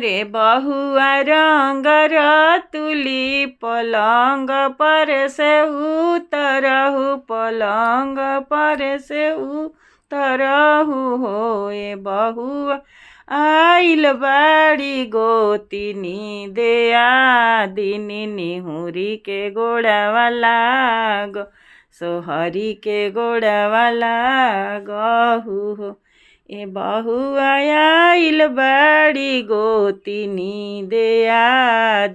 रे बहुआ रंग रतुली पलंग पर से उतरहु पलंग पर से उतरहु हो ए बहुआ आइल बाड़ी गोतिनी देया दिनी निहुरी के गोड़ावा लाग सोहरी के गोड़ावा लागहु हो ए बहुआ आइल बाड़ी गोतिनी देया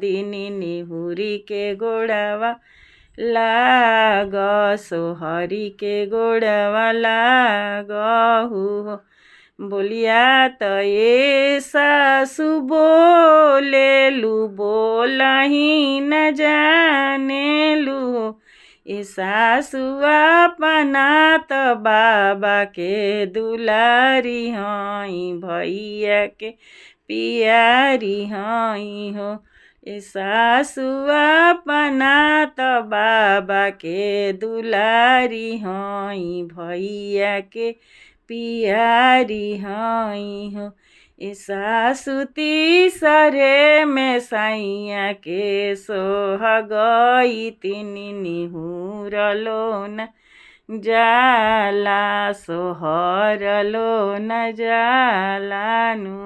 दिनी निहुरी के गोड़ावा लाग सोहरी के गोड़ावा लागहु हो बोलिया त ए सासु बोलेलु बोलही न जानेलु ए सासु अपना त बाबा के दुलारी हई भैया के पियारी हई हो ए सासु अपना त बाबा के दुलारी हई भैया के पियारी हई हो ए सासु तीसरे में सैया के सोहगई तिनी निहुरलो न जाला सोहरलो न जालानु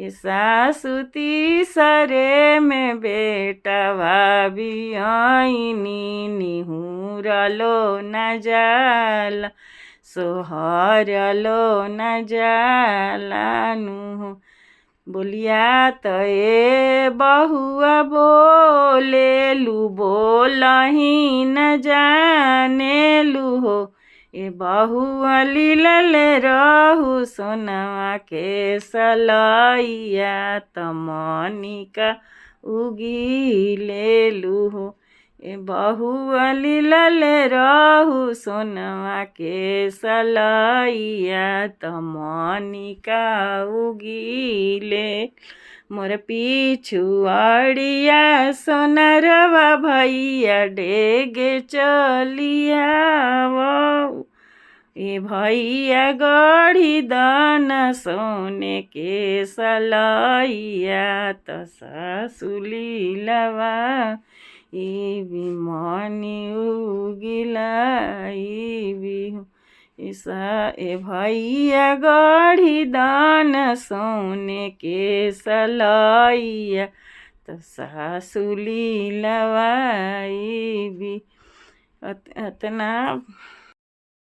ए सासु तीसरे में बेटवा बियाइनी निहुरलो न जाला सोहरलो न जालानु बोलिया त ए बहुआ बोलेलु बोलही न जानेलु हो ए बहुआ लीलले रहु सोनवा के सलैया त मनिका उगिलेलु हो ए बहुआ लीलले रहु सोनवा के सलैया त मनिका उगिले मोर पिछुआड़िया सोनरवा भैया डेगे चलिया ए भैया गढ़ी दान सोने के सलैया त सासुलीलवा ई बिमनी उगिला ई बिहु ईसा ए भैया गढ़ी दान सोने के सलैया त सासुलीलवा ई भी अतना